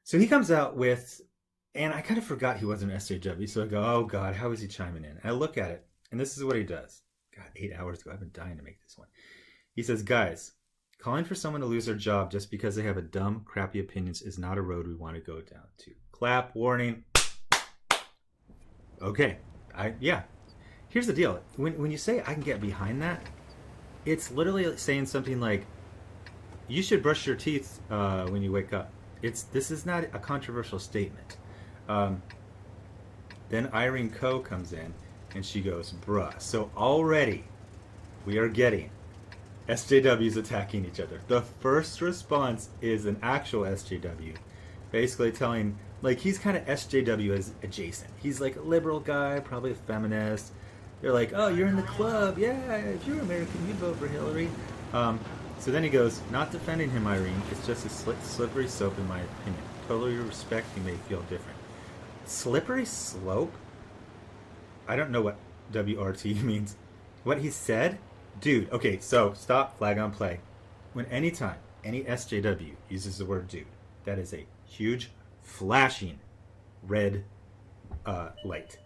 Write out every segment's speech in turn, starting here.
So he comes out with, and I kind of forgot he wasn't an SJW. So I go, oh God, how is he chiming in? I look at it, and this is what he does. God, 8 hours ago. I've been dying to make this one. He says, guys, calling for someone to lose their job just because they have a dumb, crappy opinions is not a road we want to go down to. Clap, warning. Okay. Yeah. Here's the deal. When you say I can get behind that, it's literally saying something like, you should brush your teeth when you wake up. This is not a controversial statement. Then Irene Coe comes in and she goes, bruh. So already we are getting SJWs attacking each other. The first response is an actual SJW, basically telling, like, he's kind of SJW as adjacent. He's like a liberal guy, probably a feminist. They're like, oh, you're in the club. Yeah, if you're American, you'd vote for Hillary. So then he goes, not defending him, Irene. It's just a slippery slope in my opinion. Totally respect you may feel different. Slippery slope? I don't know what WRT means. What he said? Dude, okay, so stop, flag on play. When anytime any SJW uses the word dude, that is a huge, flashing red light.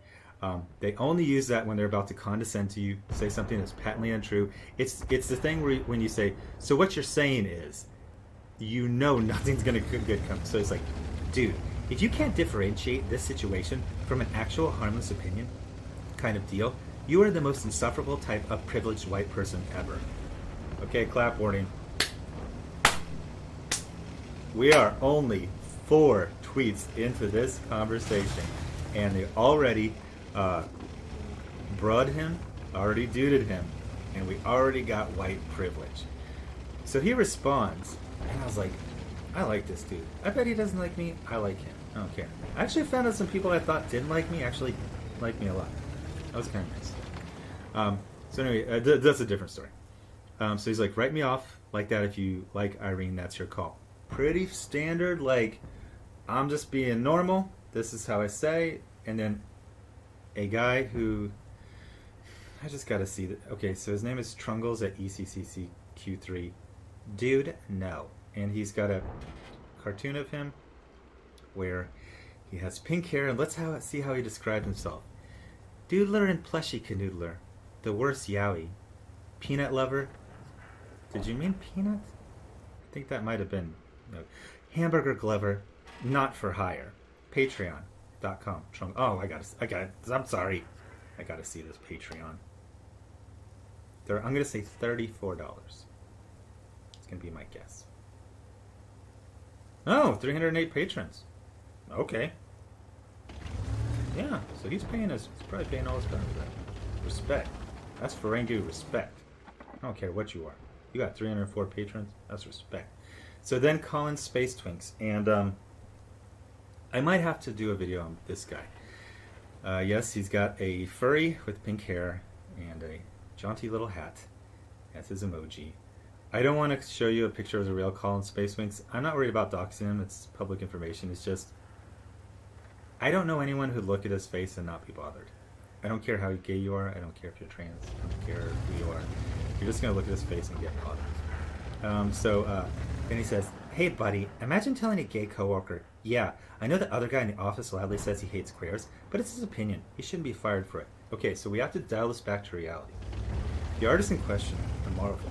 They only use that when they're about to condescend to you, say something that's patently untrue. It's the thing where when you say, so what you're saying is, you know nothing's going to good come. So it's like, dude, if you can't differentiate this situation from an actual harmless opinion kind of deal, you are the most insufferable type of privileged white person ever. Okay, clap warning. We are only 4 tweets into this conversation, and they already brud him, already duded him, and we already got white privilege. So he responds, and I was like, I like this dude. I bet he doesn't like me. I like him. I don't care. I actually found out some people I thought didn't like me actually like me a lot. That was kind of nice. So anyway, that's a different story. So he's like, write me off like that if you like Irene, that's your call. Pretty standard, like, I'm just being normal. This is how I say. And then a guy who, I just got to see that. Okay, so his name is Trungles at ECCCQ3. Dude, no. And he's got a cartoon of him where he has pink hair, and let's see how he described himself. Doodler and plushie canoodler. The worst yowie. Peanut lover. Did you mean peanut? I think that might have been. No. Hamburger Glover. Not for hire. Patreon.com. Oh, I got it. I'm sorry. I got to see this Patreon. I'm going to say $34. It's going to be my guess. Oh, 308 patrons. Okay. Yeah, so he's probably paying all his time for that. Respect. That's Ferengu respect. I don't care what you are. You got 304 patrons. That's respect. So then Colin Space Twinks, and I might have to do a video on this guy. Yes, he's got a furry with pink hair and a jaunty little hat. That's his emoji. I don't want to show you a picture of the real Colin Space Twinks. I'm not worried about doxing him. It's public information. It's just, I don't know anyone who'd look at his face and not be bothered. I don't care how gay you are. I don't care if you're trans. I don't care who you are. You're just going to look at his face and get bothered. Then he says, hey buddy, imagine telling a gay coworker, yeah, I know the other guy in the office loudly says he hates queers, but it's his opinion. He shouldn't be fired for it. Okay, so we have to dial this back to reality. The artist in question, the Marvel,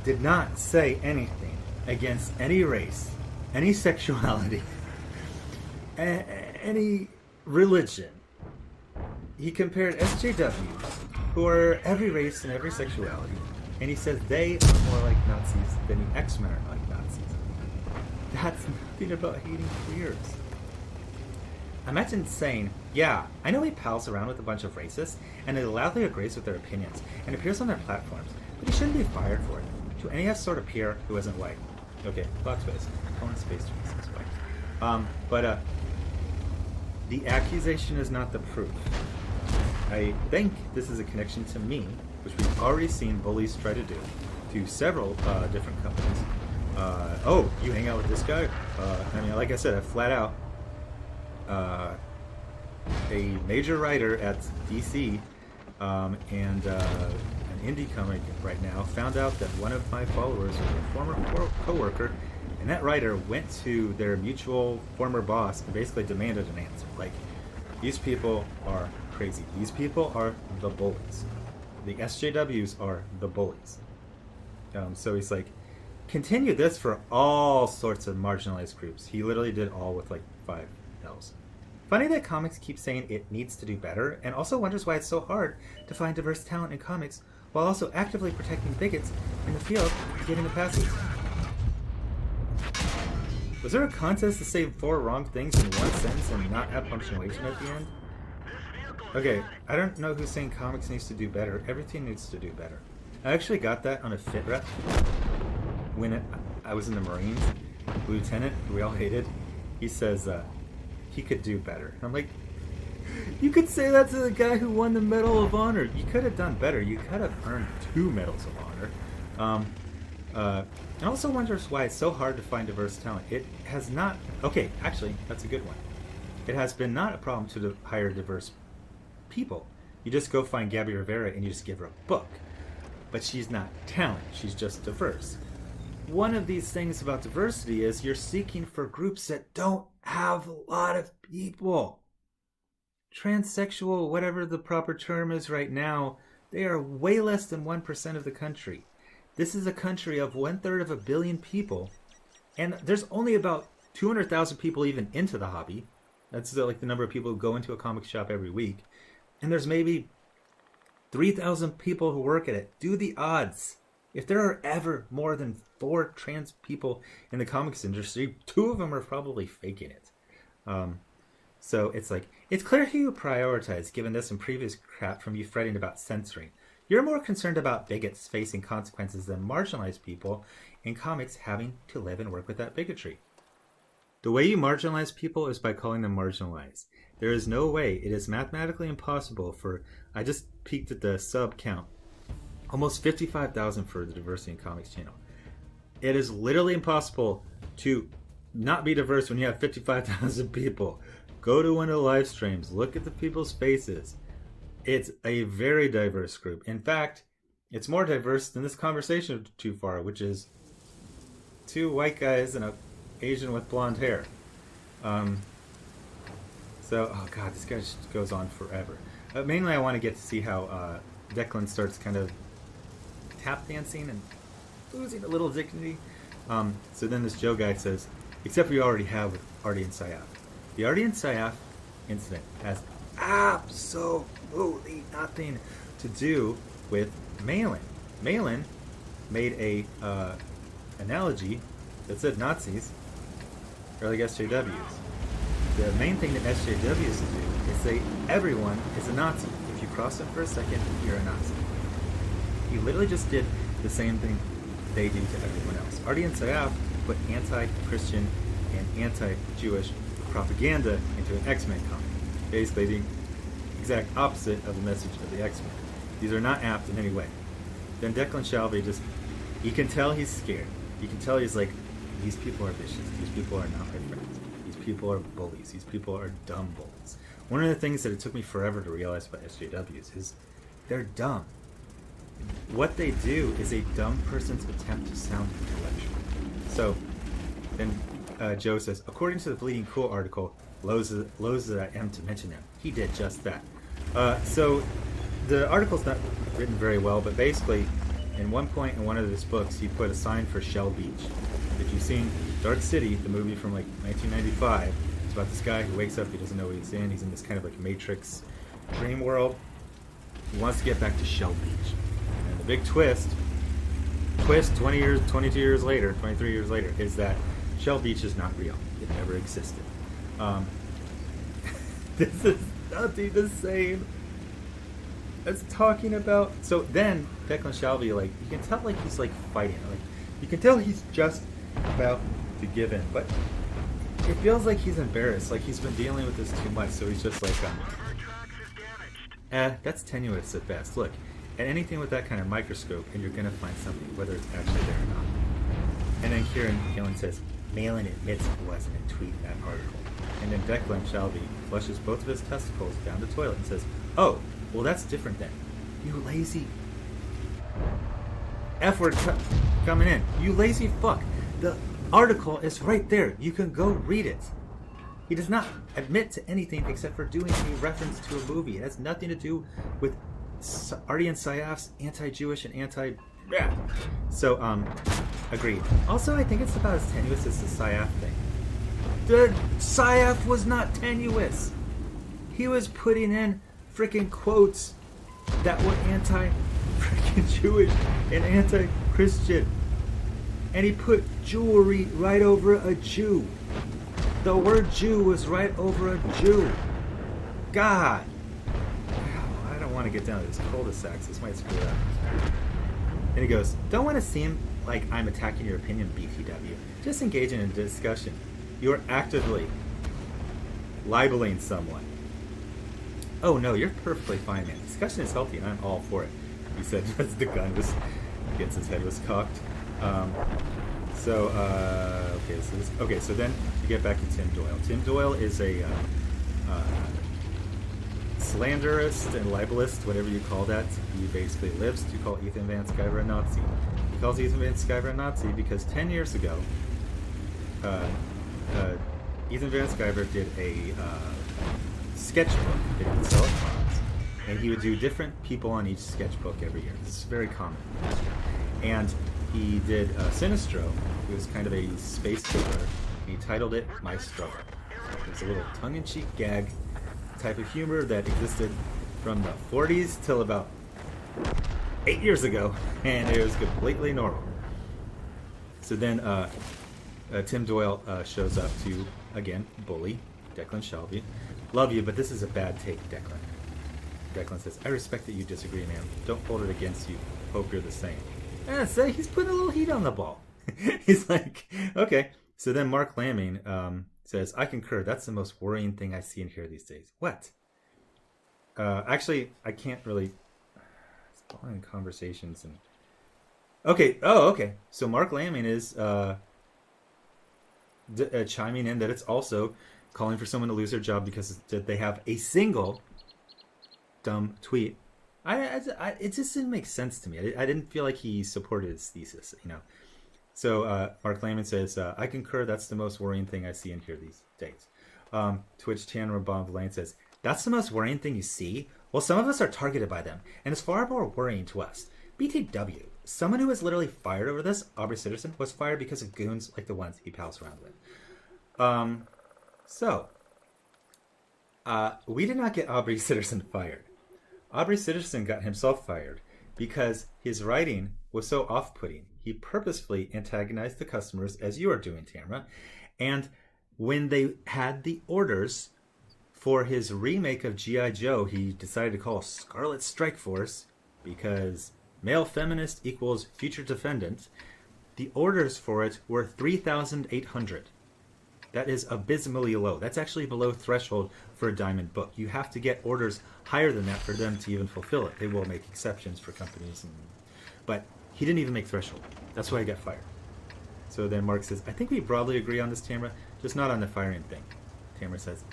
did not say anything against any race, any sexuality, any religion. He compared SJWs, who are every race and every sexuality, and he says they are more like Nazis than the X-Men are like Nazis. That's nothing about hating queers. Imagine saying, yeah, I know he pals around with a bunch of racists, and he loudly agrees with their opinions, and appears on their platforms, but he shouldn't be fired for it. To any sort of peer who isn't white. Okay, plot twist. Colin Space Twist is white. But the accusation is not the proof. I think this is a connection to me, which we've already seen bullies try to do to several different companies. Oh, you hang out with this guy? I mean, like I said, I flat out a major writer at DC and an indie comic right now found out that one of my followers was a former co-worker And that writer went to their mutual former boss and basically demanded an answer. Like, these people are crazy. These people are the bullies. The SJWs are the bullies. So he's like, continue this for all sorts of marginalized groups. He literally did all with like 5 L's. Funny that comics keep saying it needs to do better, and also wonders why it's so hard to find diverse talent in comics while also actively protecting bigots in the field and giving the passes. Was there a contest to say 4 wrong things in one sentence and not have punctuation at the end? Okay, I don't know who's saying comics needs to do better. Everything needs to do better. I actually got that on a fit rep when I was in the Marines. Lieutenant, who we all hated, he says he could do better. And I'm like, you could say that to the guy who won the Medal of Honor. You could have done better. You could have earned 2 Medals of Honor. And also wonders why it's so hard to find diverse talent. It has not... Okay, actually, that's a good one. It has been not a problem to hire diverse people. You just go find Gabby Rivera and you just give her a book. But she's not talent. She's just diverse. One of these things about diversity is you're seeking for groups that don't have a lot of people. Transsexual, whatever the proper term is right now, they are way less than 1% of the country. This is a country of 1/3 of a billion people, and there's only about 200,000 people even into the hobby. That's like the number of people who go into a comic shop every week. And there's maybe 3,000 people who work at it. Do the odds. If there are ever more than 4 trans people in the comics industry, 2 of them are probably faking it. So it's like, it's clear who you prioritize, given this and previous crap from you fretting about censoring. You're more concerned about bigots facing consequences than marginalized people in comics having to live and work with that bigotry. The way you marginalize people is by calling them marginalized. There is no way, it is mathematically impossible for, I just peeked at the sub count, almost 55,000 for the Diversity in Comics channel. It is literally impossible to not be diverse when you have 55,000 people. Go to one of the live streams, look at the people's faces. It's a very diverse group. In fact, it's more diverse than this conversation too far, which is 2 white guys and an Asian with blonde hair. Oh god, this guy just goes on forever. Mainly I want to get to see how Declan starts kind of tap dancing and losing a little dignity. So then this Joe guy says, except we already have with Artie and Sayaf. The Artie and Sayaf incident has absolutely nothing to do with Malin. Malin made a analogy that said Nazis are like SJWs. The main thing that SJWs do is say everyone is a Nazi. If you cross them for a second, you're a Nazi. He literally just did the same thing they do to everyone else. Artie and Sayaf put anti-Christian and anti-Jewish propaganda into an X-Men comic. Basically the exact opposite of the message of the X-Men. These are not apt in any way. Then Declan Shalvey just, you can tell he's scared. You can tell he's like, these people are vicious. These people are not my friends. These people are bullies. These people are dumb bullies. One of the things that it took me forever to realize about SJWs is they're dumb. What they do is a dumb person's attempt to sound intellectual. So then Joe says, according to the Bleeding Cool article, loads that I am to mention them. He did just that. So the article's not written very well, but basically, in one point in one of his books, he put a sign for Shell Beach. If you've seen Dark City, the movie from like 1995, it's about this guy who wakes up, he doesn't know what he's in. He's in this kind of like Matrix dream world. He wants to get back to Shell Beach. And the big twist 20 years, 22 years later, 23 years later, is that Shell Beach is not real. It never existed. This is nothing the same as talking about. So then Declan Shalvey, like, you can tell like he's like fighting. Like, you can tell he's just about to give in, but it feels like he's embarrassed. Like he's been dealing with this too much, so he's just like, that's tenuous at best. Look, at anything with that kind of microscope, and you're gonna find something, whether it's actually there or not. And then Kieran Gillen says, Malin admits it wasn't a tweet in that article. And then Declan Shalvey flushes both of his testicles down the toilet and says, oh, well that's different then. You lazy F-word coming in. You lazy fuck. article is right there. You can go read it. He does not admit to anything except for doing a reference to a movie. It has nothing to do with Ardian Syaf's anti-Jewish and anti... Yeah. So, agreed. Also, I think it's about as tenuous as the Syaf thing. The Syaf was not tenuous. He was putting in freaking quotes that were anti-freaking Jewish and anti-Christian. And he put jewelry right over a Jew. The word Jew was right over a Jew. God. I don't want to get down to this cul-de-sacs. This might screw it up. And he goes, don't want to seem like I'm attacking your opinion, BTW. Just engaging in a discussion. You are actively libeling someone. Oh no, you're perfectly fine, man. Discussion is healthy and I'm all for it. He said as the gun was against his head was cocked. So then you get back to Tim Doyle. Tim Doyle is a slanderist and libelist, whatever you call that. He basically lives to call Ethan Van Sciver a Nazi. He calls Ethan Van Sciver a Nazi because 10 years ago, Ethan Van Sciver did a sketchbook that he would sell at cons, and he would do different people on each sketchbook every year. This is very common. And he did Sinistro. It was kind of a space thriller. He titled it My Struggle. It was a little tongue-in-cheek gag type of humor that existed from the 40s till about 8 years ago, and it was completely normal. So then Tim Doyle shows up to, again, bully Declan Shalvey. Love you, but this is a bad take, Declan. Declan says, I respect that you disagree, man. Don't hold it against you. Hope you're the same. And so he's putting a little heat on the ball. He's like, okay. So then Mark Lamming says, I concur. That's the most worrying thing I see and hear these days. What? Actually, I can't really... It's boring conversations and... Okay. Oh, okay. So Mark Lamming is chiming in that it's also calling for someone to lose their job because they have a single dumb tweet. It just didn't make sense to me. I didn't feel like he supported his thesis, you know. So Mark Lamming says, I concur. That's the most worrying thing I see and hear these days. Twitch Chandler Bomb Lane says, that's the most worrying thing you see? Well, some of us are targeted by them, and it's far more worrying to us. BTW, someone who was literally fired over this, Aubrey Sitterson, was fired because of goons like the ones he pals around with. We did not get Aubrey Sitterson fired. Aubrey Sitterson got himself fired because his writing was so off-putting. He purposefully antagonized the customers, as you are doing, Tamara. And when they had the orders for his remake of G.I. Joe, he decided to call Scarlet Strike Force because male feminist equals future defendant. The orders for it were 3,800. That is abysmally low. That's actually below threshold for a diamond book. You have to get orders higher than that for them to even fulfill it. They will make exceptions for companies. But he didn't even make threshold. That's why he got fired. So then Mark says, I think we broadly agree on this, Tamara, just not on the firing thing. Tamara says,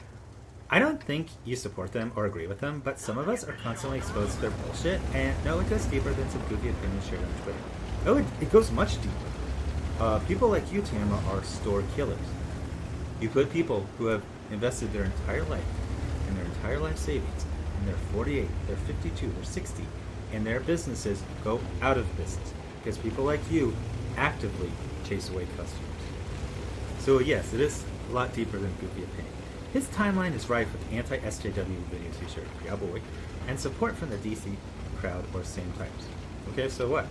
I don't think you support them or agree with them, but some of us are constantly exposed to their bullshit, and no, it goes deeper than some goofy opinions shared on Twitter. Oh, it goes much deeper. People like you, Tamara, are store killers. You put people who have invested their entire life and their entire life savings, and they're 48, they're 52, they're 60, and their businesses go out of business because people like you actively chase away customers. So yes, it is a lot deeper than goofy opinion. His timeline is rife with anti-SJW videos he shared, yeah boy, and support from the DC crowd or same types. Okay, so what?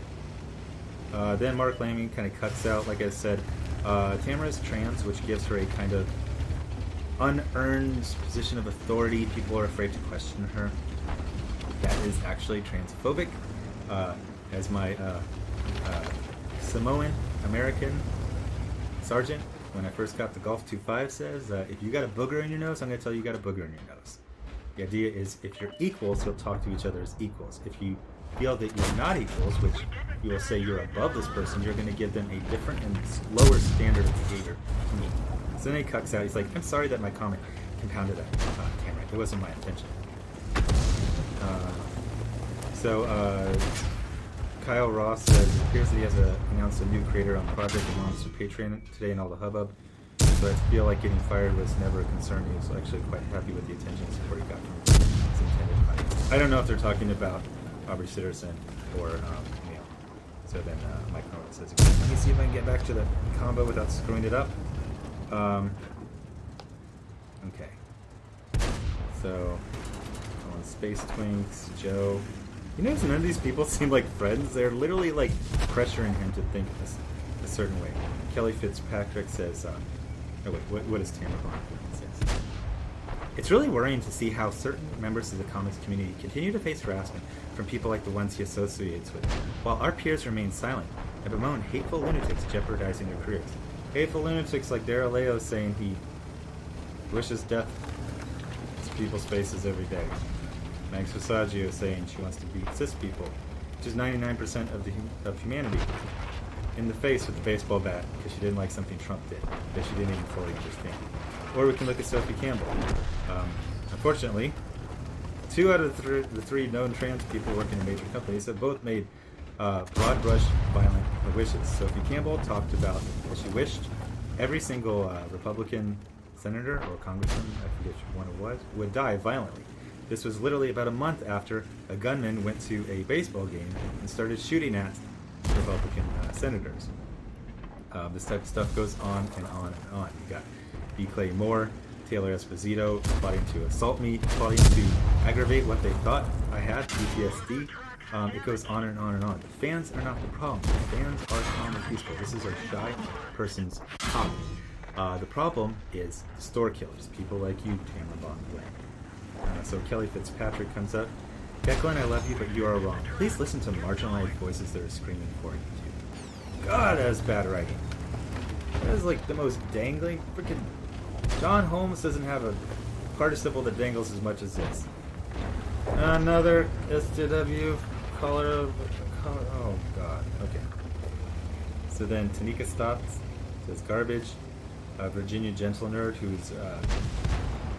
Then Mark Lamming kind of cuts out, like I said, Tamara's trans, which gives her a kind of unearned position of authority. People are afraid to question her. That is actually transphobic. As my Samoan American sergeant, when I first got the Golf 2.5 says, if you got a booger in your nose, I'm going to tell you got a booger in your nose. The idea is if you're equals, you'll talk to each other as equals. If you feel that you're not equals, which you will say you're above this person, you're going to give them a different and lower standard of behavior to me. So then he cuts out. He's like, I'm sorry that my comment compounded that, Tamara. It wasn't my intention. Kyle Ross says it appears that he has announced a new creator on the project and launched a Patreon today in all the hubbub. So I feel like getting fired was never a concern. He was actually quite happy with the attention and support he got from his intended audience. I don't know if they're talking about Aubrey Sitterson or Neil. So then Mike Norwood says, let me see if I can get back to the combo without screwing it up. Okay. So, Space Twinks, Joe. You notice none of these people seem like friends. They're literally like pressuring him to think a certain way. Kelly Fitzpatrick says, oh wait, what does Tamara Bond says? It's really worrying to see how certain members of the comics community continue to face harassment from people like the ones he associates with, while our peers remain silent and bemoan hateful lunatics jeopardizing their careers. Hateful lunatics like Daryl Leo saying he wishes death to people's faces every day. Max Visaggio saying she wants to beat cis people, which is 99% of humanity, in the face with a baseball bat because she didn't like something Trump did that she didn't even fully understand. Or we can look at Sophie Campbell. Unfortunately, 2 out of the 3 known trans people working in major companies have both made broad brush violent wishes. Sophie Campbell talked about that she wished every single Republican senator or congressman, I forget which one it was, would die violently. This was literally about a month after a gunman went to a baseball game and started shooting at Republican senators. This type of stuff goes on and on and on. You got B. Clay Moore, Taylor Esposito plotting to assault me, plotting to aggravate what they thought I had, PTSD. It goes on and on and on. The fans are not the problem. The fans are calm and peaceful. This is a shy person's hobby. The problem is the store killers, people like you, Tamara Bond. So Kelly Fitzpatrick comes up. Declan, I love you, but you are wrong. Please listen to marginalized voices that are screaming for you too. God, that is bad writing. That is like the most dangling freaking. John Holmes doesn't have a participle that dangles as much as this. Another SJW caller. Oh God. Okay. So then Tanika stops. Says garbage. Virginia Gentle Nerd, who's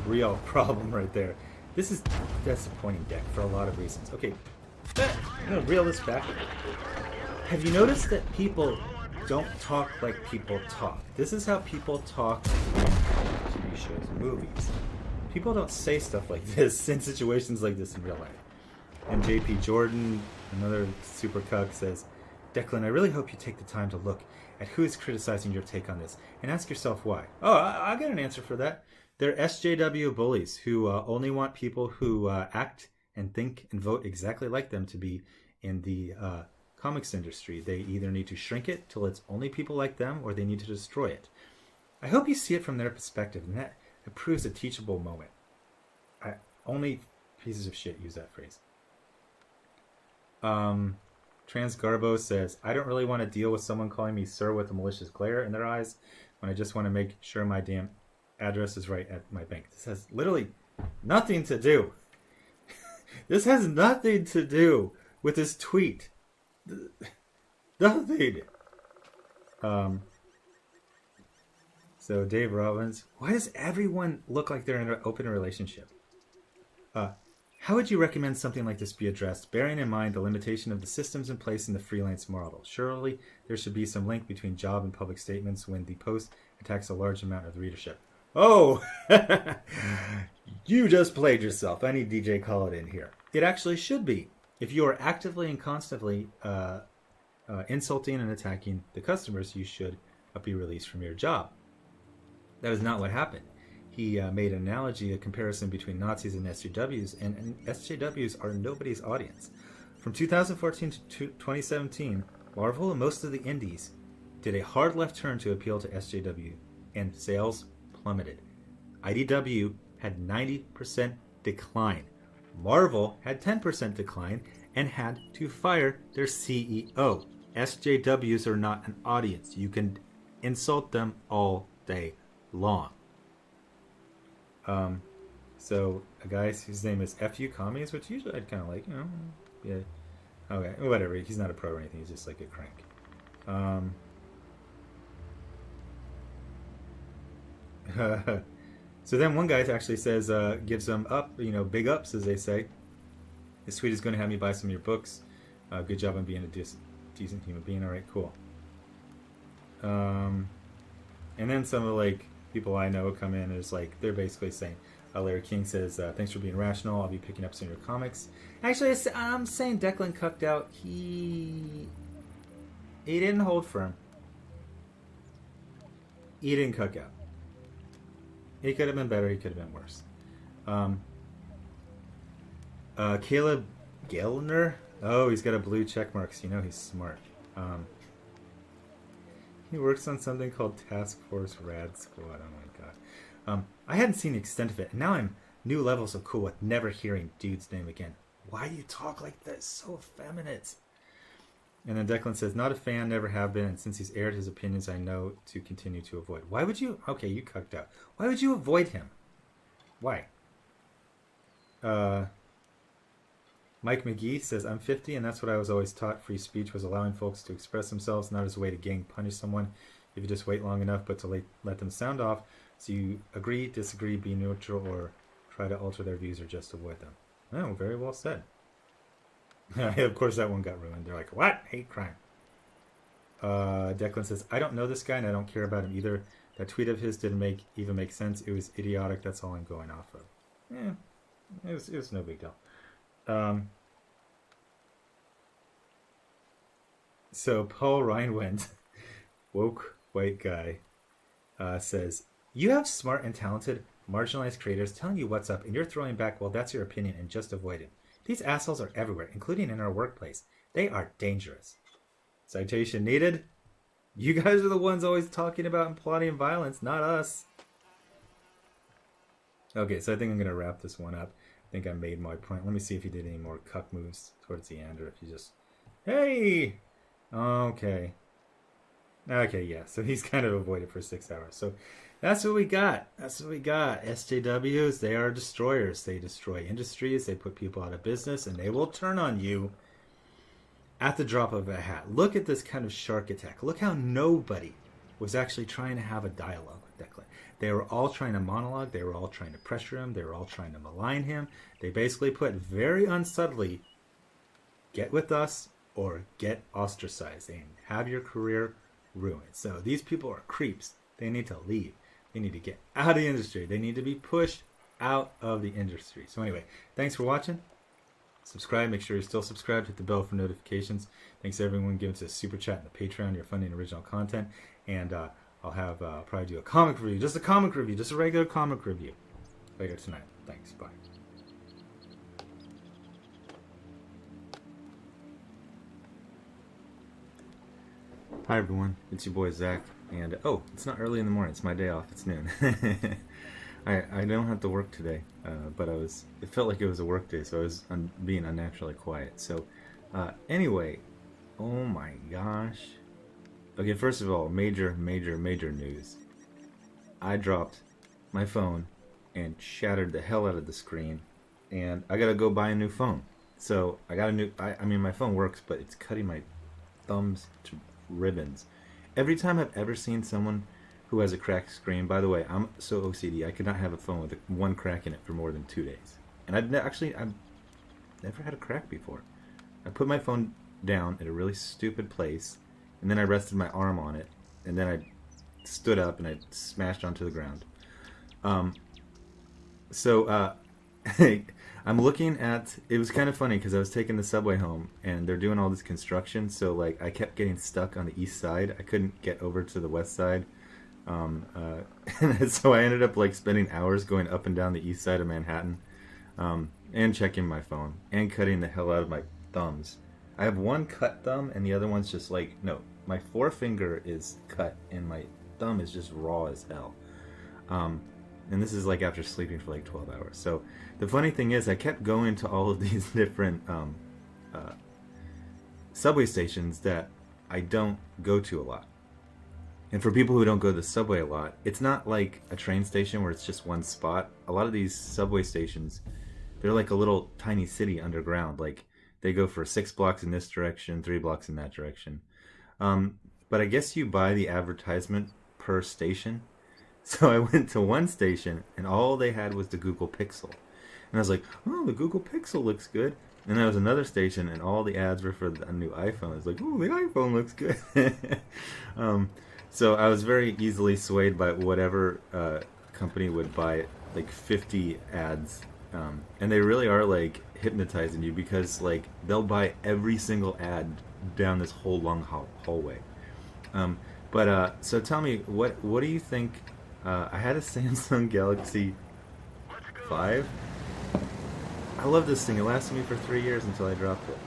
real problem right there. This is disappointing deck for a lot of reasons. Okay, I'm gonna reel this back. Have you noticed that people don't talk like people talk? This is how people talk in TV shows and movies. People don't say stuff like this in situations like this in real life. And JP Jordan, another super cuck, says, Declan, I really hope you take the time to look at who is criticizing your take on this and ask yourself why. Oh, I got an answer for that. They're SJW bullies who only want people who act and think and vote exactly like them to be in the comics industry. They either need to shrink it till it's only people like them, or they need to destroy it. I hope you see it from their perspective, and that proves a teachable moment. Only pieces of shit use that phrase. Trans Garbo says, I don't really want to deal with someone calling me sir with a malicious glare in their eyes when I just want to make sure my damn address is right at my bank. This has literally nothing to do. This has nothing to do with this tweet. Nothing. So Dave Robbins, why does everyone look like they're in an open relationship? How would you recommend something like this be addressed, bearing in mind the limitation of the systems in place in the freelance model? Surely there should be some link between job and public statements when the post attacks a large amount of the readership. Oh, you just played yourself. I need DJ Khaled in here. It actually should be. If you are actively and constantly insulting and attacking the customers, you should be released from your job. That is not what happened. He made an analogy, a comparison between Nazis and SJWs, and SJWs are nobody's audience. From 2014 to 2017, Marvel and most of the indies did a hard left turn to appeal to SJW, and sales plummeted. IDW had 90% decline. Marvel had 10% decline and had to fire their CEO. SJWs are not an audience. You can insult them all day long. So a guy whose name is FU Commies, which usually I'd kind of like, yeah, okay, whatever. He's not a pro or anything. He's just like a crank. So then one guy actually says, gives them up, big ups, as they say. This tweet is going to have me buy some of your books. Good job on being a decent human being. All right, cool. And then some of like people I know come in and it's like they're basically saying, Larry King says, "Thanks for being rational. I'll be picking up some of your comics." Actually, I'm saying Declan cucked out. He didn't hold firm. He didn't cuck out. He could have been better. He could have been worse. Caleb Gellner. Oh, he's got a blue check mark, so you know he's smart. He works on something called Task Force Rad Squad. Oh my god. I hadn't seen the extent of it, and now I'm new levels of cool with never hearing dude's name again. Why do you talk like that? So effeminate. And then Declan says, not a fan, never have been, and since he's aired his opinions, I know to continue to avoid. Why would you? Okay, you cucked out. Why would you avoid him? Why? Mike McGee says, I'm 50, and that's what I was always taught. Free speech was allowing folks to express themselves, not as a way to gang punish someone if you just wait long enough, but to let them sound off. So you agree, disagree, be neutral, or try to alter their views or just avoid them. Oh, very well said. Of course, that one got ruined. They're like, what? Hate crime. Declan says, I don't know this guy, and I don't care about him either. That tweet of his didn't even make sense. It was idiotic. That's all I'm going off of. It was no big deal. So Paul Reinwend, woke white guy, says, you have smart and talented marginalized creators telling you what's up, and you're throwing back, well, that's your opinion, and just avoid it. These assholes are everywhere, including in our workplace. They are dangerous. Citation needed. You guys are the ones always talking about and plotting violence, not us. Okay, so I think I'm going to wrap this one up. I think I made my point. Let me see if he did any more cuck moves towards the end, or if he just, hey! Okay. Okay, yeah, so he's kind of avoided for 6 hours. So that's what we got. That's what we got. SJWs, they are destroyers. They destroy industries. They put people out of business, and they will turn on you at the drop of a hat. Look at this kind of shark attack. Look how nobody was actually trying to have a dialogue with Declan. They were all trying to monologue. They were all trying to pressure him. They were all trying to malign him. They basically put very unsubtly, get with us or get ostracized and have your career ruined. So these people are creeps. They need to leave. They need to get out of the industry. They need to be pushed out of the industry. So anyway, thanks for watching. Subscribe. Make sure you're still subscribed. Hit the bell for notifications. Thanks to everyone giving us a super chat and the Patreon. You're funding original content. And I'll have probably do a comic review. Just a comic review. Just a regular comic review later tonight. Thanks. Bye. Hi everyone, it's your boy Zach, and oh, it's not early in the morning, it's my day off, it's noon. I don't have to work today, but it felt like it was a work day, so I was being unnaturally quiet. So anyway, oh my gosh. Okay, first of all, major news. I dropped my phone and shattered the hell out of the screen, and I gotta go buy a new phone. So I got a new, I mean my phone works, but it's cutting my thumbs to ribbons. Every time I've ever seen someone who has a cracked screen, by the way, I'm so OCD, I could not have a phone with one crack in it for more than 2 days. And I've never had a crack before. I put my phone down at a really stupid place, and then I rested my arm on it, and then I stood up and I smashed onto the ground. I'm looking at, it was kind of funny because I was taking the subway home and they're doing all this construction, so like I kept getting stuck on the east side. I couldn't get over to the west side. So I ended up like spending hours going up and down the east side of Manhattan, and checking my phone and cutting the hell out of my thumbs. I have one cut thumb and the other one's just like, no, my forefinger is cut and my thumb is just raw as hell. And this is like after sleeping for like 12 hours. So the funny thing is I kept going to all of these different subway stations that I don't go to a lot. And for people who don't go to the subway a lot, it's not like a train station where it's just one spot. A lot of these subway stations, they're like a little tiny city underground. Like they go for 6 blocks in this direction, 3 blocks in that direction. But I guess you buy the advertisement per station. So I went to one station and all they had was the Google Pixel. And I was like, oh, the Google Pixel looks good. And there was another station, and all the ads were for a new iPhone. I was like, "Oh, the iPhone looks good." um, so I was very easily swayed by whatever company would buy like 50 ads, and they really are like hypnotizing you because like they'll buy every single ad down this whole long hallway. So tell me, what do you think? I had a Samsung Galaxy 5. I love this thing. It lasted me for 3 years until I dropped it.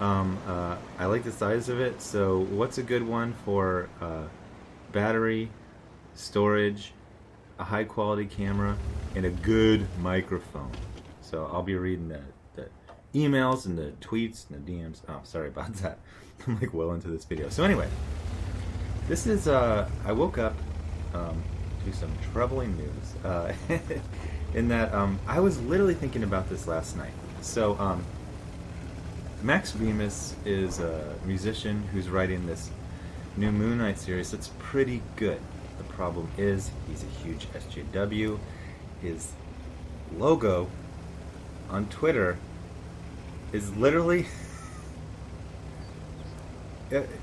I like the size of it. So what's a good one for battery, storage, a high quality camera, and a good microphone? So I'll be reading the emails and the tweets and the DMs. Oh, sorry about that. I'm like well into this video. So anyway, this is I woke up to some troubling news. In that I was literally thinking about this last night. So Max Bemis is a musician who's writing this new Moon Knight series that's pretty good. The problem is he's a huge SJW. His logo on Twitter is literally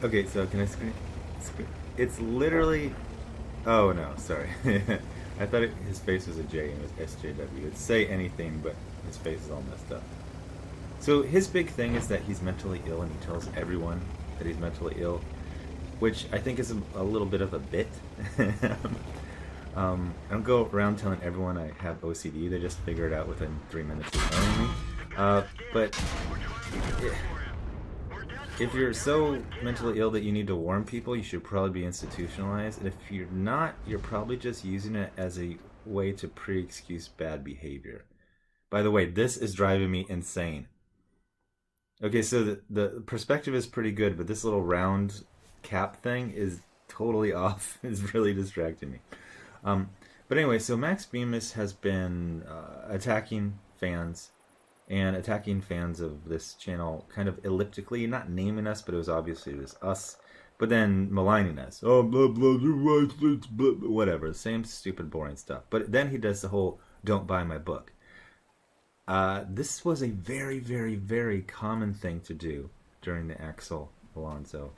okay, so can I screen? It's literally, oh no, sorry. I thought his face was a J and it was SJW. It'd say anything, but his face is all messed up. So his big thing is that he's mentally ill, and he tells everyone that he's mentally ill, which I think is a little bit of a bit. I don't go around telling everyone I have OCD. They just figure it out within 3 minutes of knowing me. But if you're so mentally ill that you need to warn people, you should probably be institutionalized. And if you're not, you're probably just using it as a way to pre-excuse bad behavior. By the way, this is driving me insane. Okay, so the perspective is pretty good, but this little round cap thing is totally off. It's really distracting me. But anyway, so Max Bemis has been attacking fans and attacking fans of this channel kind of elliptically, not naming us, but it was obviously us, but then maligning us. Oh, blah, blah, blah, blah, blah, whatever, the same stupid, boring stuff. But then he does the whole, don't buy my book. This was a very, very, very common thing to do during the Axel Alonso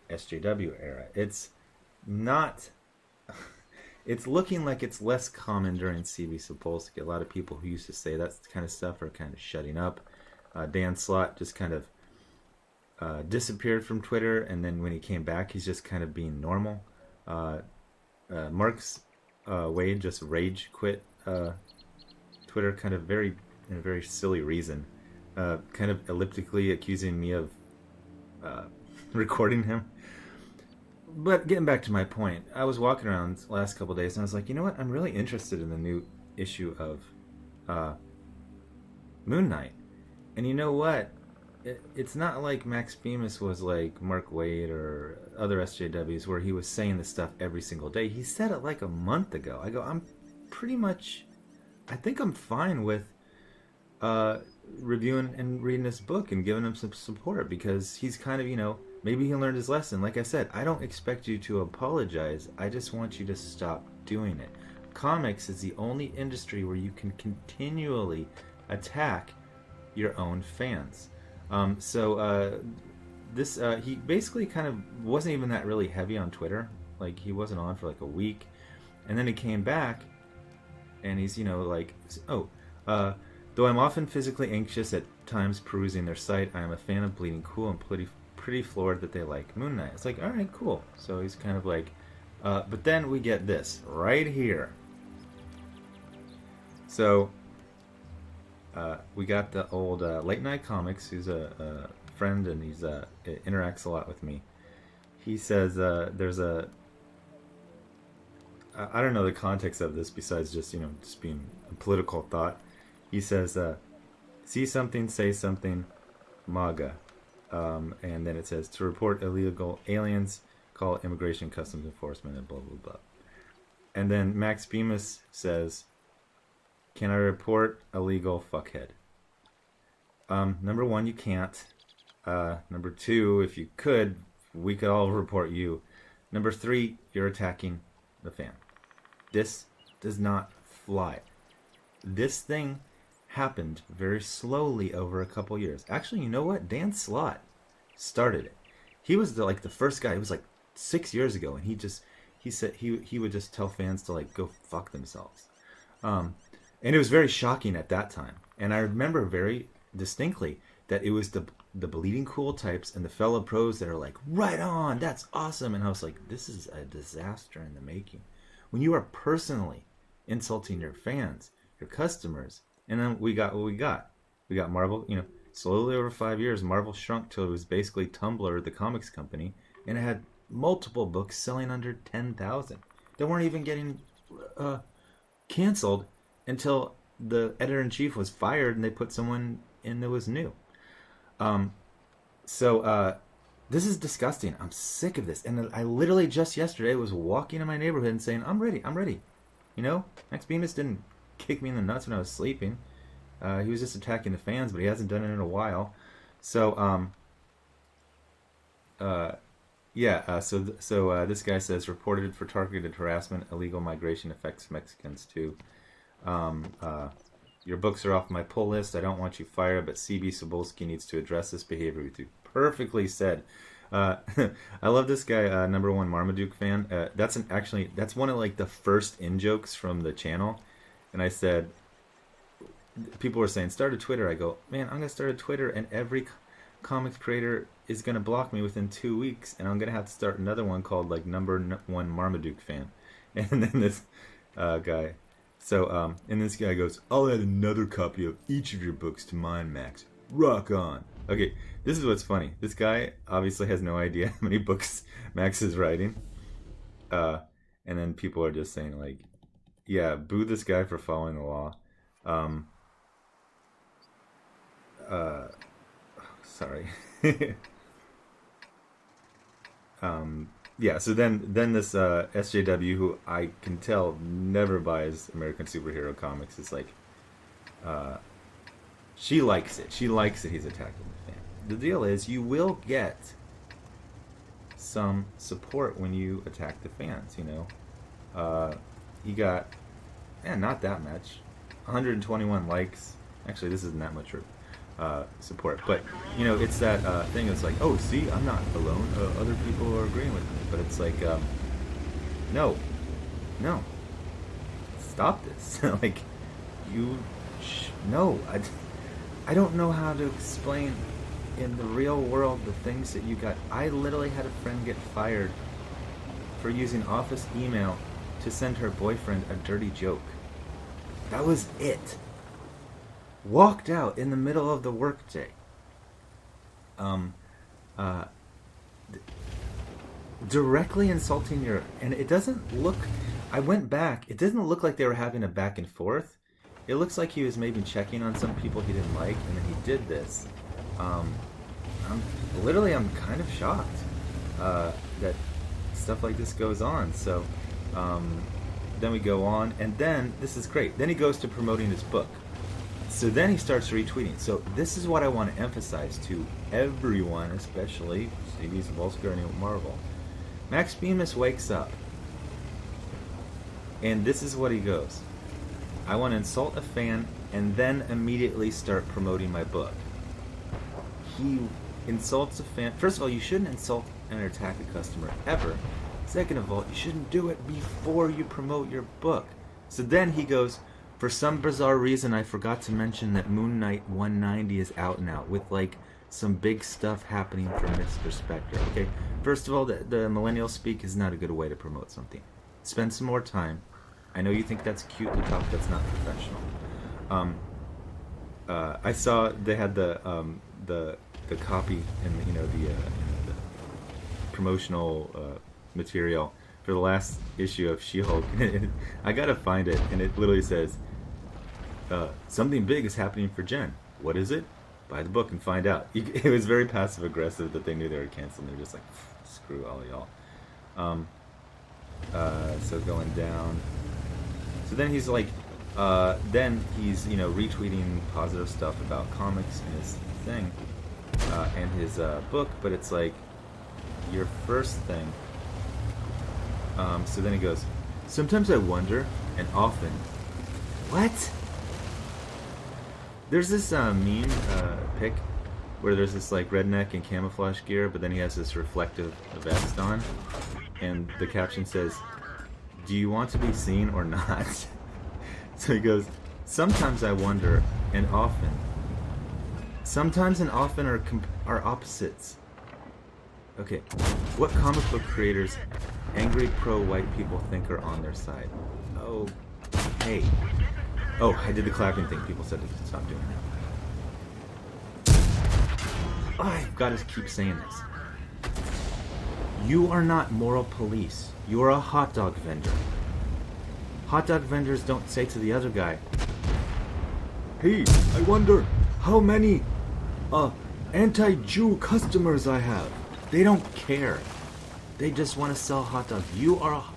SJW era. It's not... It's looking like it's less common during CB Sapolsky. A lot of people who used to say that kind of stuff are kind of shutting up. Dan Slott just kind of disappeared from Twitter, and then when he came back, he's just kind of being normal. Mark's Wade just rage quit Twitter, kind of in a very silly reason, kind of elliptically accusing me of recording him. But getting back to my point, I was walking around the last couple of days and I was like, you know what? I'm really interested in the new issue of Moon Knight. And you know what? It's not like Max Bemis was like Mark Wade or other SJWs where he was saying this stuff every single day. He said it like a month ago. I go, I think I'm fine with reviewing and reading this book and giving him some support because he's kind of, maybe he learned his lesson. Like I said, I don't expect you to apologize. I just want you to stop doing it. Comics is the only industry where you can continually attack your own fans. He basically kind of wasn't even that really heavy on Twitter. Like, he wasn't on for like a week. And then he came back and he's, though I'm often physically anxious at times perusing their site, I am a fan of Bleeding Cool and pretty floored that they like Moon Knight. It's like, all right, cool. So he's kind of like, but then we get this right here. So we got the old Late Night Comics, who's a friend and he's interacts a lot with me. He says there's I don't know the context of this besides just being a political thought. He says see something, say something, MAGA. And then it says, to report illegal aliens, call Immigration Customs Enforcement and blah, blah, blah. And then Max Bemis says, can I report illegal fuckhead? Number one, you can't. Number two, if you could, we could all report you. Number three, you're attacking the fan. This does not fly. This thing happened very slowly over a couple years. Actually, you know what? Dan Slott started it. He was the first guy. It was like 6 years ago, and he said he would just tell fans to like go fuck themselves. Um, and it was very shocking at that time. And I remember very distinctly that it was the bleeding cool types and the fellow pros that are like, right on, that's awesome. And I was like, this is a disaster in the making. When you are personally insulting your fans, your customers, and then we got what we got. We got Marvel, slowly over 5 years, Marvel shrunk till it was basically Tumblr, the comics company, and it had multiple books selling under 10,000. They weren't even getting canceled until the editor-in-chief was fired and they put someone in that was new. So this is disgusting. I'm sick of this. And I literally just yesterday was walking in my neighborhood and saying, I'm ready. Max Bemis didn't kick me in the nuts when I was sleeping. He was just attacking the fans, but he hasn't done it in a while. So, this guy says, reported for targeted harassment, illegal migration affects Mexicans too. Your books are off my pull list. I don't want you fired, but CB Sobolski needs to address this behavior with you. Perfectly said. I love this guy, number one Marmaduke fan. That's one of like the first in jokes from the channel. And I said, people were saying, start a Twitter. I go, man, I'm going to start a Twitter and every comics creator is going to block me within 2 weeks. And I'm going to have to start another one called like number one Marmaduke fan. And then this guy. So, and this guy goes, I'll add another copy of each of your books to mine, Max. Rock on. Okay, this is what's funny. This guy obviously has no idea how many books Max is writing. And then people are just saying like, yeah, boo this guy for following the law. Sorry. Yeah, so then this SJW, who I can tell never buys American superhero comics, is like, she likes it. She likes that he's attacking the fan. The deal is, you will get some support when you attack the fans, He got, not that much, 121 likes. Actually, this isn't that much support, but it's that thing. It's like, oh, see, I'm not alone. Other people are agreeing with me, but it's like, no, stop this. Like, no, I don't know how to explain in the real world the things that you got. I literally had a friend get fired for using office email to send her boyfriend a dirty joke. That was it. Walked out in the middle of the workday. Directly insulting and it doesn't look, I went back, it doesn't look like they were having a back and forth. It looks like he was maybe checking on some people he didn't like, and then he did this. I'm kind of shocked that stuff like this goes on. So then we go on, and then, this is great, then he goes to promoting his book. So then he starts retweeting. So this is what I want to emphasize to everyone, especially CB Sobolski and Marvel. Max Bemis wakes up, and this is what he goes. I want to insult a fan and then immediately start promoting my book. He insults a fan. First of all, you shouldn't insult and attack a customer ever. Second of all, you shouldn't do it before you promote your book. So then he goes, for some bizarre reason, I forgot to mention that Moon Knight 190 is out now, with like some big stuff happening from Mr. Spectre. Okay, first of all, the millennial speak is not a good way to promote something. Spend some more time. I know you think that's cute to talk. That's not professional. I saw they had the copy and the promotional material for the last issue of She-Hulk. I gotta find it, and it literally says, something big is happening for Jen. What is it? Buy the book and find out. It was very passive aggressive that they knew they were canceled. They were just like, screw all y'all. So going down. So then he's like, retweeting positive stuff about comics and his thing, and his book. But it's like, your first thing. So then he goes, sometimes I wonder, and often, what? There's this meme pic where there's this like redneck in camouflage gear, but then he has this reflective vest on, and the caption says, "Do you want to be seen or not?" So he goes, "Sometimes I wonder, and often. Sometimes and often are opposites." Okay, what comic book creators angry pro-white people think are on their side? Oh, hey. Oh, I did the clapping thing. People said to stop doing that. Oh, I've got to keep saying this. You are not moral police. You are a hot dog vendor. Hot dog vendors don't say to the other guy, "Hey, I wonder how many anti-Jew customers I have." They don't care. They just want to sell hot dogs.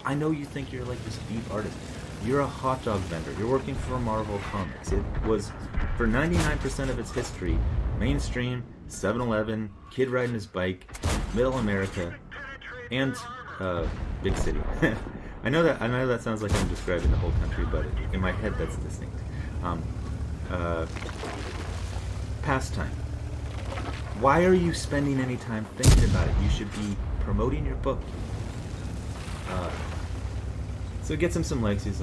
I know you think you're like this deep artist. You're a hot dog vendor. You're working for Marvel Comics. It was, for 99% of its history, mainstream, 7-Eleven, kid riding his bike, middle America, and big city. I know that sounds like I'm describing the whole country, but in my head that's distinct. Pastime. Why are you spending any time thinking about it? You should be promoting your book. So it gets him some likes. Then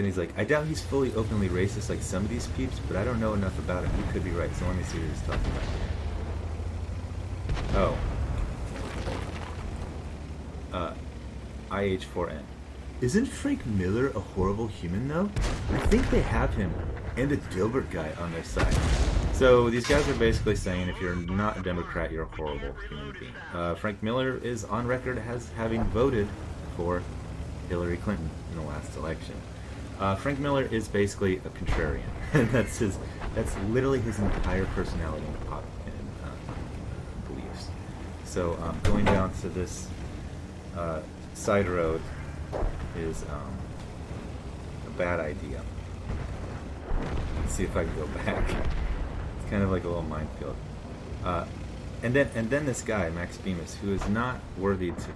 he's like, "I doubt he's fully openly racist like some of these peeps, but I don't know enough about him. You could be right, so let me see what he's talking about. Oh. IH4N. Isn't Frank Miller a horrible human, though? I think they have him and the Dilbert guy on their side." So these guys are basically saying if you're not a Democrat, you're a horrible human being. Frank Miller is on record as having voted for Hillary Clinton in the last election. Frank Miller is basically a contrarian. That's literally his entire personality and beliefs. So going down to this side road is a bad idea. Let's see if I can go back. It's kind of like a little minefield. And then this guy, Max Bemis, who is not worthy to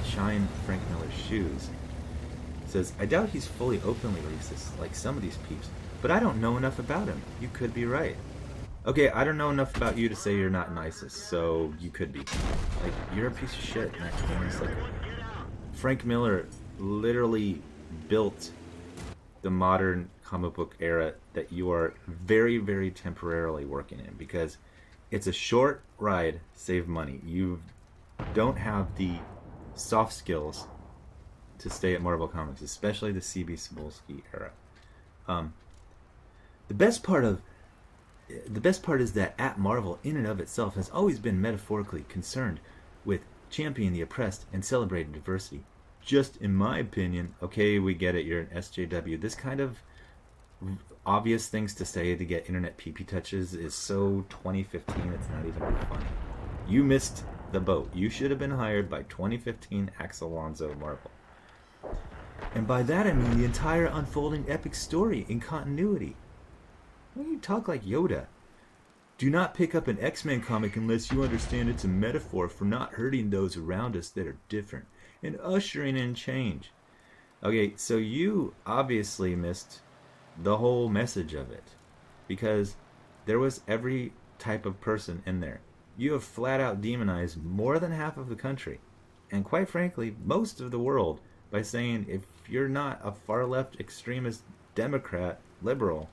shine Frank Miller's shoes, says, "I doubt he's fully openly racist like some of these peeps, but I don't know enough about him. You could be right." Okay, I don't know enough about you to say you're not nicest, so you could be. Like, you're a piece of shit, Max Bemis. Like, Frank Miller literally built the modern comic book era that you are very, very temporarily working in, because it's a short ride, save money. You don't have the soft skills to stay at Marvel Comics, especially the CB Cebulski era. The best part is that at Marvel, in and of itself, has always been metaphorically concerned with championing the oppressed and celebrating diversity. Just in my opinion, okay, we get it, you're an SJW. This kind of obvious things to say to get internet pee-pee touches is so 2015, it's not even funny. You missed the boat. You should have been hired by 2015 Axel Alonso Marvel. And by that I mean the entire unfolding epic story in continuity. Why do you talk like Yoda? Do not pick up an X-Men comic unless you understand it's a metaphor for not hurting those around us that are different and ushering in change. Okay, so you obviously missed the whole message of it, because there was every type of person in there. You have flat out demonized more than half of the country, and quite frankly, most of the world, by saying if you're not a far left extremist Democrat, liberal,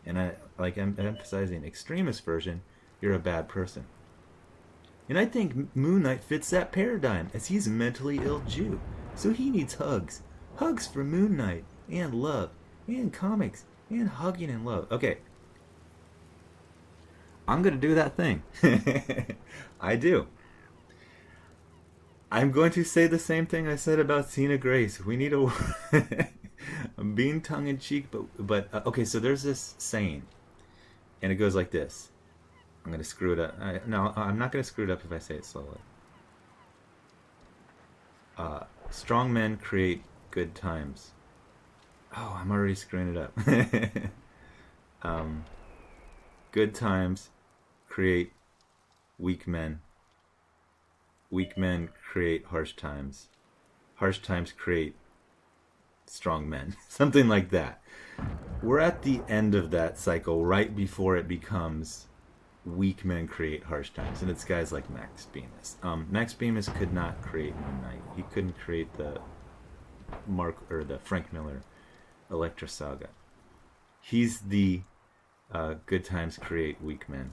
and I'm emphasizing extremist version, you're a bad person. And I think Moon Knight fits that paradigm, as he's a mentally ill Jew. So he needs hugs. Hugs for Moon Knight, and love, and comics, and hugging and love. Okay. I'm going to do that thing. I do. I'm going to say the same thing I said about Tina Grace. We need a... I'm being tongue-in-cheek, but okay, so there's this saying, and it goes like this. I'm going to screw it up. No, I'm not going to screw it up if I say it slowly. Strong men create good times. Oh, I'm already screwing it up. Good times create weak men. Weak men create harsh times. Harsh times create strong men. Something like that. We're at the end of that cycle, right before it becomes weak men create harsh times, and it's guys like Max Bemis. Max Bemis could not create Moon Knight. He couldn't create the the Frank Miller Elektra saga. He's the good times create weak men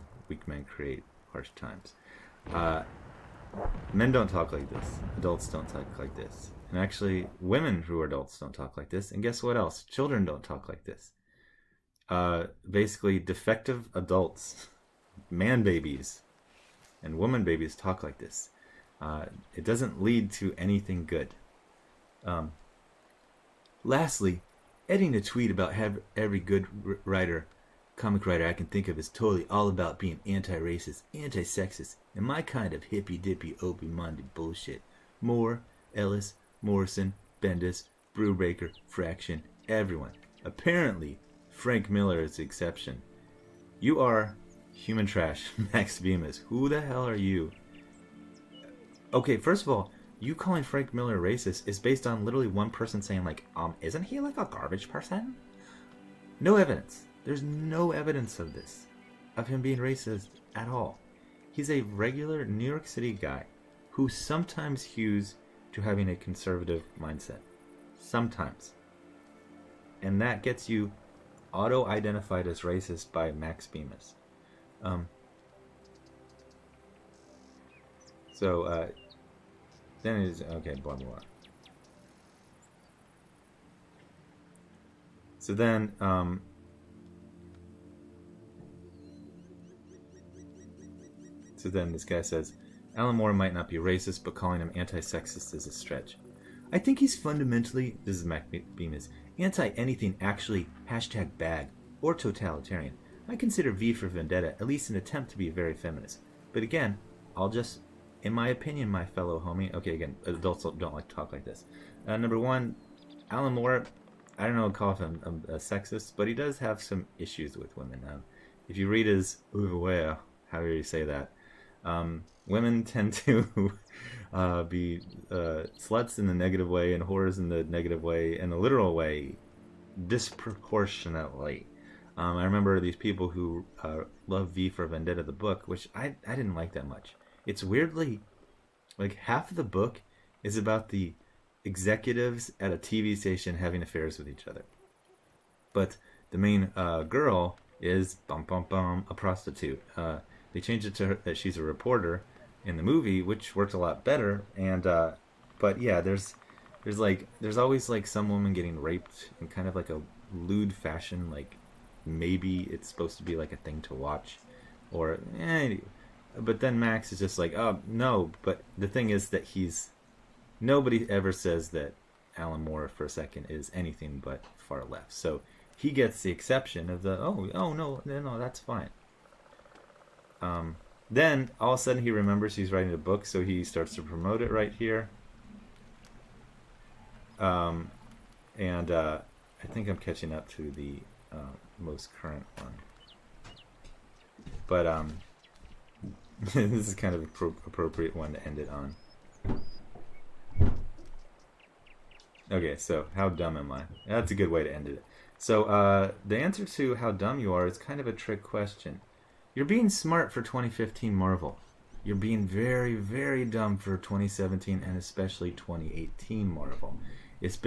create harsh times. Men don't talk like this. Adults don't talk like this. And actually, women who are adults don't talk like this. And guess what else? Children don't talk like this. Basically, defective adults, man babies, and woman babies talk like this. It doesn't lead to anything good. Lastly, editing a tweet about every good comic writer I can think of is totally all about being anti-racist, anti-sexist, and my kind of hippy-dippy, open-minded bullshit. Moore, Ellis, Morrison, Bendis, Brubaker, Fraction, everyone. Apparently, Frank Miller is the exception. You are human trash, Max Bemis. Who the hell are you? Okay, first of all, you calling Frank Miller racist is based on literally one person saying like, isn't he like a garbage person? No evidence. There's no evidence of this, of him being racist at all. He's a regular New York City guy who sometimes hews to having a conservative mindset. Sometimes. And that gets you auto-identified as racist by Max Bemis. Then it is, okay, blah, blah, blah. So then, this guy says, Alan Moore might not be racist, but calling him anti-sexist is a stretch. I think he's fundamentally, this is Mac Bemis, anti-anything actually #bad or totalitarian. I consider V for Vendetta at least an attempt to be very feminist. But again, I'll just, in my opinion, my fellow homie, okay, again, adults don't like to talk like this. Number one, Alan Moore, I don't know what to call him a sexist, but he does have some issues with women. If you read his oeuvre, however you say that, women tend to be sluts in the negative way and whores in the negative way, in the literal way, disproportionately. I remember these people who love V for Vendetta, the book, which I didn't like that much. It's weirdly, like, half of the book is about the executives at a TV station having affairs with each other. But the main girl is, a prostitute. They changed it to her that she's a reporter in the movie, which worked a lot better. And but yeah, there's always like some woman getting raped in kind of like a lewd fashion. Like maybe it's supposed to be like a thing to watch, or but then Max is just like, oh no. But the thing is that nobody ever says that Alan Moore for a second is anything but far left. So he gets the exception of the no, that's fine. Then all of a sudden he remembers he's writing a book, so he starts to promote it right here. I think I'm catching up to the most current one. But this is kind of an appropriate one to end it on. Okay, so how dumb am I? That's a good way to end it. So the answer to how dumb you are is kind of a trick question. You're being smart for 2015 Marvel. You're being very, very dumb for 2017 and especially 2018 Marvel. It's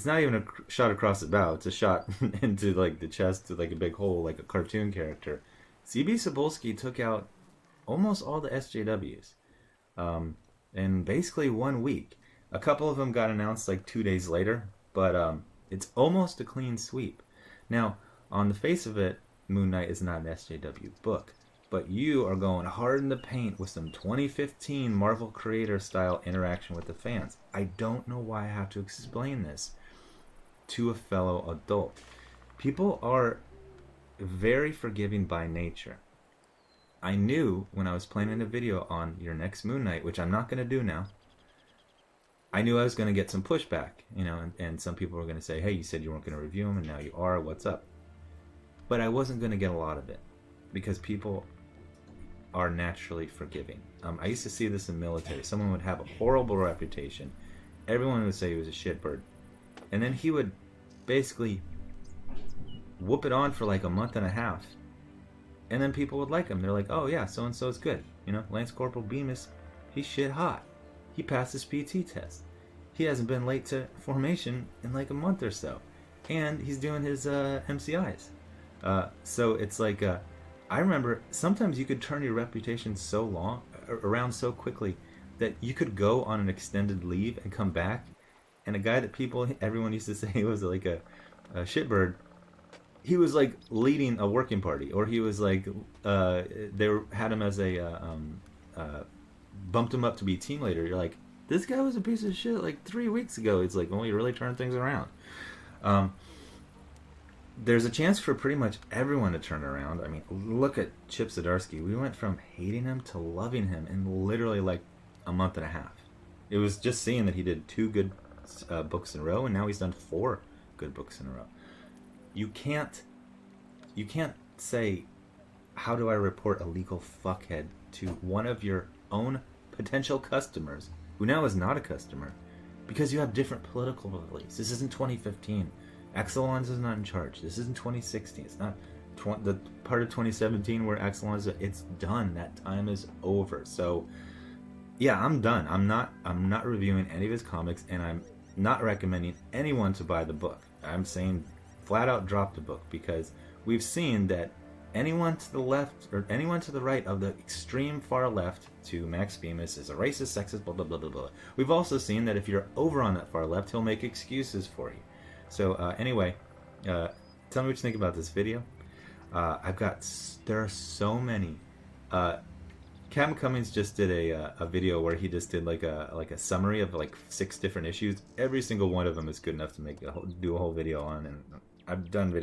not even a shot across the bow. It's a shot into like the chest, to like a big hole, like a cartoon character. C.B. Cebulski took out almost all the SJWs in basically 1 week. A couple of them got announced like 2 days later, but it's almost a clean sweep. Now, on the face of it, Moon Knight is not an SJW book, but you are going hard in the paint with some 2015 Marvel creator style interaction with the fans. I don't know why I have to explain this to a fellow adult. People are very forgiving by nature. I knew when I was planning a video on your next Moon Knight, which I'm not going to do now, I knew I was going to get some pushback, and some people were going to say, hey, you said you weren't going to review him, and now you are, what's up? But I wasn't going to get a lot of it, because people are naturally forgiving. I used to see this in military. Someone would have a horrible reputation. Everyone would say he was a shitbird. and then he would basically whoop it on for like a month and a half, and then people would like him. They're like, oh yeah, so and so is good. You know, Lance Corporal Bemis, he's shit hot. He passed his PT test. He hasn't been late to formation in like a month or so, and he's doing his MCIs. So it's like, I remember sometimes you could turn your reputation so long around so quickly that you could go on an extended leave and come back, and a guy that everyone used to say was like a shitbird, he was like leading a working party, or he was like had him as bumped him up to be team leader. You're like, this guy was a piece of shit like 3 weeks ago. It's like, well, you really turned things around. There's a chance for pretty much everyone to turn around. I mean, look at Chip Zdarsky. We went from hating him to loving him in literally like a month and a half. It was just seeing that he did 2 good books in a row, and now he's done 4 good books in a row. You can't say, how do I report a legal fuckhead to one of your own potential customers, who now is not a customer, because you have different political beliefs. This isn't 2015. Exelons is not in charge. This isn't 2016. It's not the part of 2017 where Exelons, it's done. That time is over. So yeah, I'm done. I'm not reviewing any of his comics, and I'm not recommending anyone to buy the book. I'm saying flat out drop the book, because we've seen that anyone to the left or anyone to the right of the extreme far left to Max Bemis is a racist, sexist, blah, blah, blah, blah, blah. We've also seen that if you're over on that far left, he'll make excuses for you. So anyway, tell me what you think about this video. There are so many. Captain Cummings just did a video where he just did like a summary of like 6 different issues. Every single one of them is good enough to do a whole video on, and I've done videos